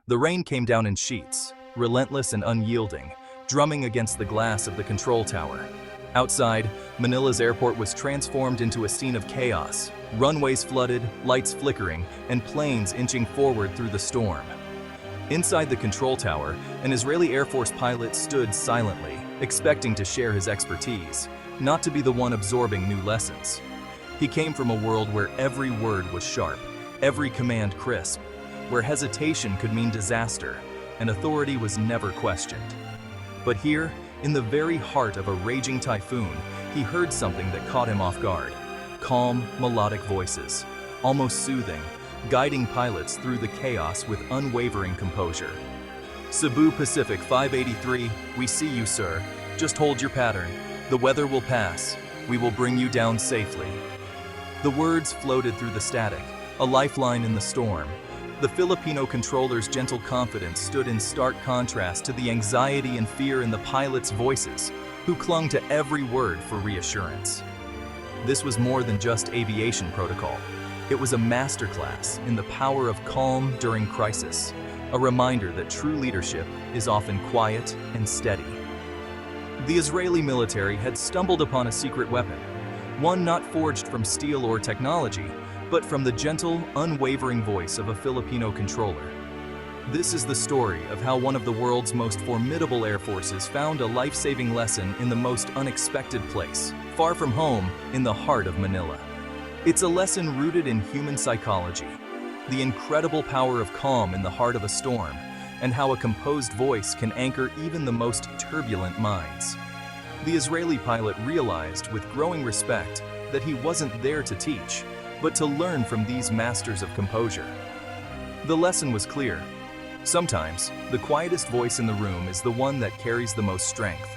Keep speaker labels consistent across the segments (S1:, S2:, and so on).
S1: The rain came down in sheets, relentless and unyielding, drumming against the glass of the control tower. Outside, Manila's airport was transformed into a scene of chaos, runways flooded, lights flickering, and planes inching forward through the storm. Inside the control tower, an Israeli Air Force pilot stood silently, expecting to share his expertise, not to be the one absorbing new lessons. He came from a world where every word was sharp, every command crisp, where hesitation could mean disaster, and authority was never questioned. But here, in the very heart of a raging typhoon, he heard something that caught him off guard. Calm, melodic voices, almost soothing, guiding pilots through the chaos with unwavering composure. Cebu Pacific 583, we see you, sir. Just hold your pattern. The weather will pass. We will bring you down safely. The words floated through the static, a lifeline in the storm. The Filipino controller's gentle confidence stood in stark contrast to the anxiety and fear in the pilots' voices, who clung to every word for reassurance. This was more than just aviation protocol. It was a masterclass in the power of calm during crisis, a reminder that true leadership is often quiet and steady. The Israeli military had stumbled upon a secret weapon, one not forged from steel or technology, but from the gentle, unwavering voice of a Filipino controller. This is the story of how one of the world's most formidable air forces found a life-saving lesson in the most unexpected place, far from home, in the heart of Manila. It's a lesson rooted in human psychology, the incredible power of calm in the heart of a storm, and how a composed voice can anchor even the most turbulent minds. The Israeli pilot realized with growing respect that he wasn't there to teach, but to learn from these masters of composure. The lesson was clear. Sometimes, the quietest voice in the room is the one that carries the most strength,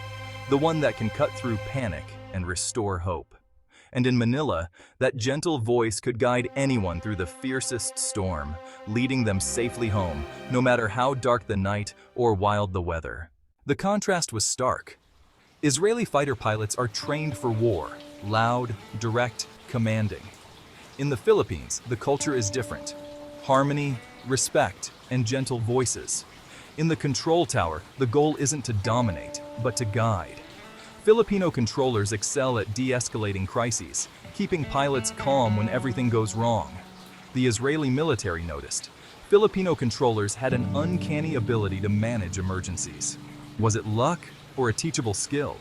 S1: the one that can cut through panic and restore hope. And in Manila, that gentle voice could guide anyone through the fiercest storm, leading them safely home, no matter how dark the night or wild the weather. The contrast was stark. Israeli fighter pilots are trained for war, loud, direct, commanding. In the Philippines, the culture is different. Harmony, respect, and gentle voices. In the control tower, the goal isn't to dominate, but to guide. Filipino controllers excel at de-escalating crises, keeping pilots calm when everything goes wrong. The Israeli military noticed. Filipino controllers had an uncanny ability to manage emergencies. Was it luck or a teachable skill?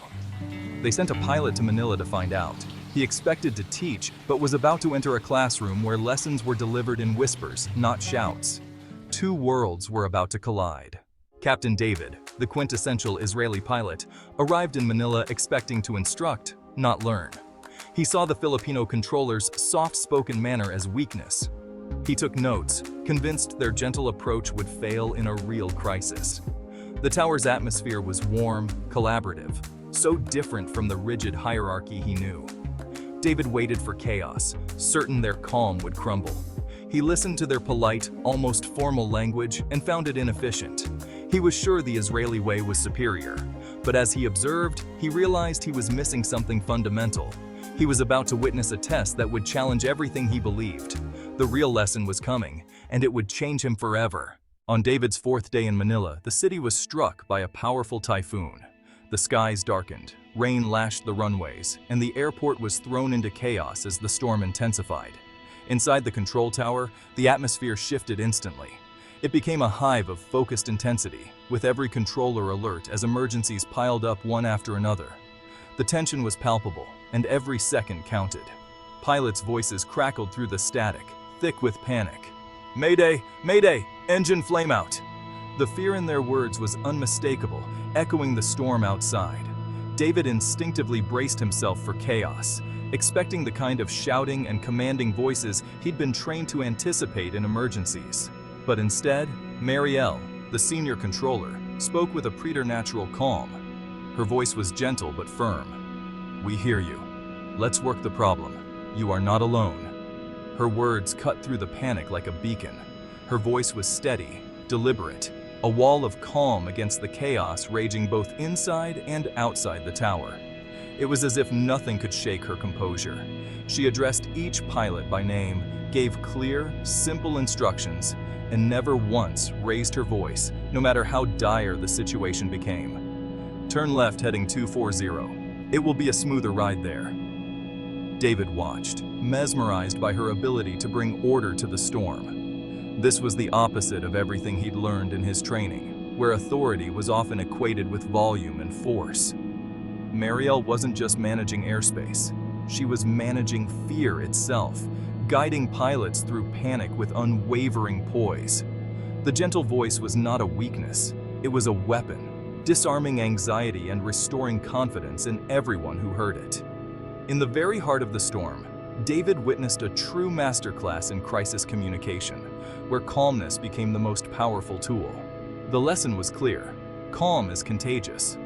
S1: They sent a pilot to Manila to find out. He expected to teach, but was about to enter a classroom where lessons were delivered in whispers, not shouts. Two worlds were about to collide. Captain David, the quintessential Israeli pilot, arrived in Manila expecting to instruct, not learn. He saw the Filipino controller's soft-spoken manner as weakness. He took notes, convinced their gentle approach would fail in a real crisis. The tower's atmosphere was warm, collaborative, so different from the rigid hierarchy he knew. David waited for chaos, certain their calm would crumble. He listened to their polite, almost formal language and found it inefficient. He was sure the Israeli way was superior, but as he observed, he realized he was missing something fundamental. He was about to witness a test that would challenge everything he believed. The real lesson was coming, and it would change him forever. On David's fourth day in Manila, the city was struck by a powerful typhoon. The skies darkened, rain lashed the runways, and the airport was thrown into chaos as the storm intensified. Inside the control tower, the atmosphere shifted instantly. It became a hive of focused intensity, with every controller alert as emergencies piled up one after another. The tension was palpable, and every second counted. Pilots' voices crackled through the static, thick with panic. "Mayday! Mayday! Engine flameout!" The fear in their words was unmistakable, echoing the storm outside. David instinctively braced himself for chaos, expecting the kind of shouting and commanding voices he'd been trained to anticipate in emergencies. But instead, Marielle, the senior controller, spoke with a preternatural calm. Her voice was gentle but firm. "We hear you. Let's work the problem. You are not alone." Her words cut through the panic like a beacon. Her voice was steady, deliberate, a wall of calm against the chaos raging both inside and outside the tower. It was as if nothing could shake her composure. She addressed each pilot by name, gave clear, simple instructions, and never once raised her voice, no matter how dire the situation became. "Turn left heading 240. It will be a smoother ride there." David watched, mesmerized by her ability to bring order to the storm. This was the opposite of everything he'd learned in his training, where authority was often equated with volume and force. Marielle wasn't just managing airspace. She was managing fear itself, guiding pilots through panic with unwavering poise. The gentle voice was not a weakness, it was a weapon, disarming anxiety and restoring confidence in everyone who heard it. In the very heart of the storm, David witnessed a true masterclass in crisis communication, where calmness became the most powerful tool. The lesson was clear: calm is contagious.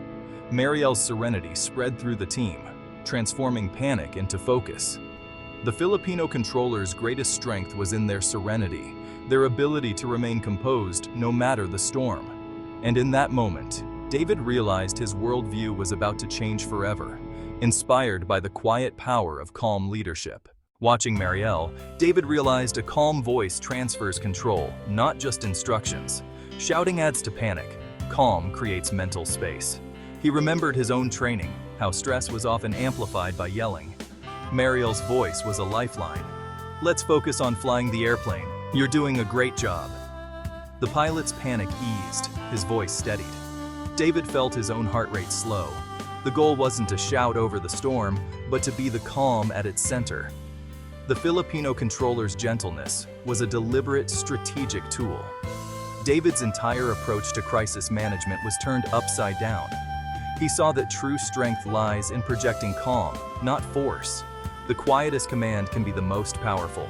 S1: Marielle's serenity spread through the team, transforming panic into focus. The Filipino controllers' greatest strength was in their serenity, their ability to remain composed no matter the storm. And in that moment, David realized his worldview was about to change forever, inspired by the quiet power of calm leadership. Watching Marielle, David realized a calm voice transfers control, not just instructions. Shouting adds to panic. Calm creates mental space. He remembered his own training, how stress was often amplified by yelling. Marielle's voice was a lifeline. "Let's focus on flying the airplane. You're doing a great job." The pilot's panic eased, his voice steadied. David felt his own heart rate slow. The goal wasn't to shout over the storm, but to be the calm at its center. The Filipino controller's gentleness was a deliberate, strategic tool. David's entire approach to crisis management was turned upside down. He saw that true strength lies in projecting calm, not force. The quietest command can be the most powerful.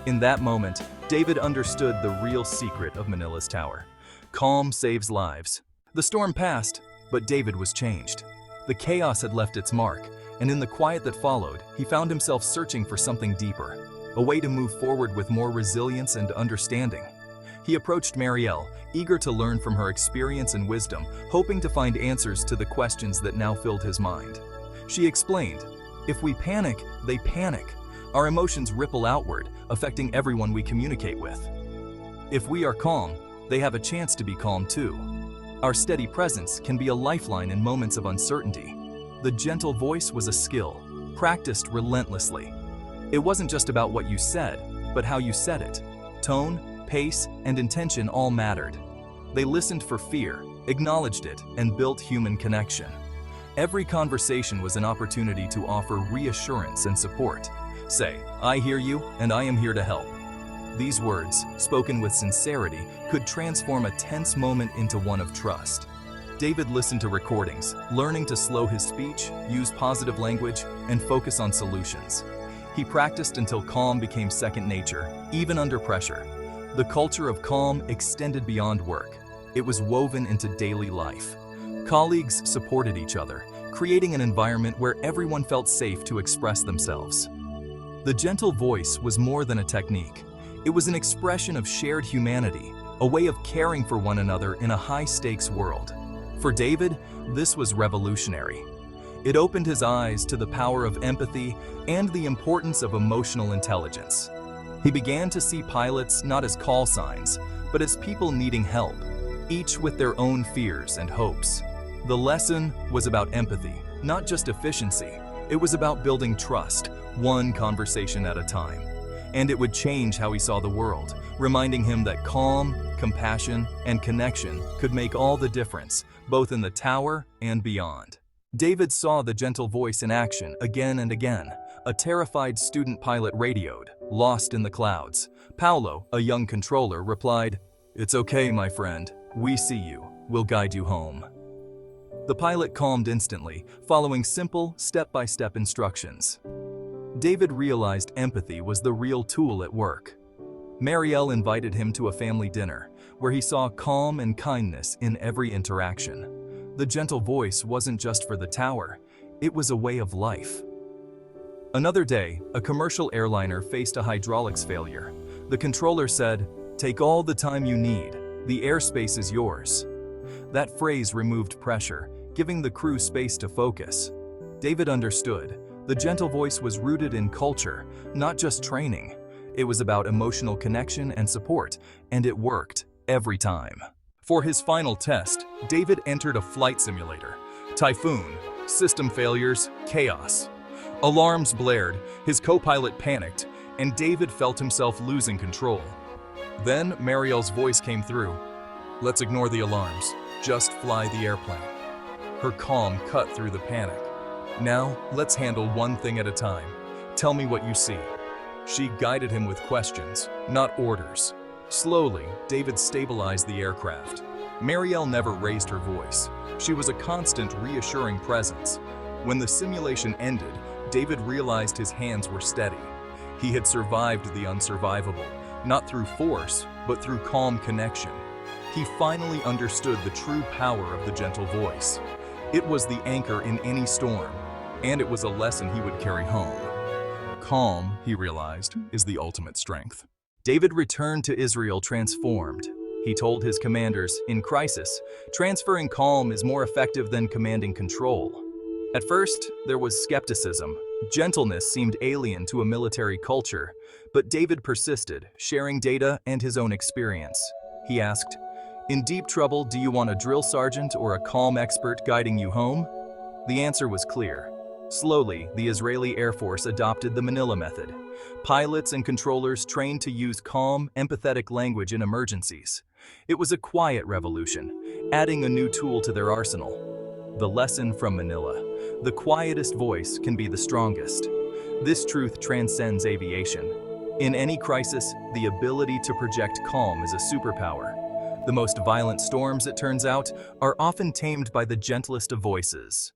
S1: In that moment, David understood the real secret of Manila's tower. Calm saves lives. The storm passed, but David was changed. The chaos had left its mark, and in the quiet that followed, he found himself searching for something deeper, a way to move forward with more resilience and understanding. He approached Marielle, eager to learn from her experience and wisdom, hoping to find answers to the questions that now filled his mind. She explained, "If we panic, they panic. Our emotions ripple outward, affecting everyone we communicate with. If we are calm, they have a chance to be calm too. Our steady presence can be a lifeline in moments of uncertainty." The gentle voice was a skill, practiced relentlessly. It wasn't just about what you said, but how you said it. Tone, pace, and intention all mattered. They listened for fear, acknowledged it, and built human connection. Every conversation was an opportunity to offer reassurance and support. Say, "I hear you, and I am here to help." These words, spoken with sincerity, could transform a tense moment into one of trust. David listened to recordings, learning to slow his speech, use positive language, and focus on solutions. He practiced until calm became second nature, even under pressure. The culture of calm extended beyond work. It was woven into daily life. Colleagues supported each other, creating an environment where everyone felt safe to express themselves. The gentle voice was more than a technique. It was an expression of shared humanity, a way of caring for one another in a high-stakes world. For David, this was revolutionary. It opened his eyes to the power of empathy and the importance of emotional intelligence. He began to see pilots not as call signs, but as people needing help, each with their own fears and hopes. The lesson was about empathy, not just efficiency. It was about building trust, one conversation at a time. And it would change how he saw the world, reminding him that calm, compassion, and connection could make all the difference, both in the tower and beyond. David saw the gentle voice in action again and again. A terrified student pilot radioed, lost in the clouds. Paolo, a young controller, replied, "It's okay, my friend. We see you. We'll guide you home." The pilot calmed instantly, following simple, step-by-step instructions. David realized empathy was the real tool at work. Marielle invited him to a family dinner, where he saw calm and kindness in every interaction. The gentle voice wasn't just for the tower, it was a way of life. Another day, a commercial airliner faced a hydraulics failure. The controller said, "Take all the time you need. The airspace is yours." That phrase removed pressure, giving the crew space to focus. David understood. The gentle voice was rooted in culture, not just training. It was about emotional connection and support, and it worked every time. For his final test, David entered a flight simulator. Typhoon, system failures, chaos. Alarms blared, his co-pilot panicked, and David felt himself losing control. Then Marielle's voice came through. "Let's ignore the alarms. Just fly the airplane." Her calm cut through the panic. "Now, let's handle one thing at a time. Tell me what you see." She guided him with questions, not orders. Slowly, David stabilized the aircraft. Marielle never raised her voice. She was a constant, reassuring presence. When the simulation ended, David realized his hands were steady. He had survived the unsurvivable, not through force, but through calm connection. He finally understood the true power of the gentle voice. It was the anchor in any storm, and it was a lesson he would carry home. Calm, he realized, is the ultimate strength. David returned to Israel transformed. He told his commanders, in crisis, transferring calm is more effective than commanding control. At first, there was skepticism. Gentleness seemed alien to a military culture, but David persisted, sharing data and his own experience. He asked, "In deep trouble, do you want a drill sergeant or a calm expert guiding you home?" The answer was clear. Slowly, the Israeli Air Force adopted the Manila method. Pilots and controllers trained to use calm, empathetic language in emergencies. It was a quiet revolution, adding a new tool to their arsenal. The lesson from Manila: the quietest voice can be the strongest. This truth transcends aviation. In any crisis, the ability to project calm is a superpower. The most violent storms, it turns out, are often tamed by the gentlest of voices.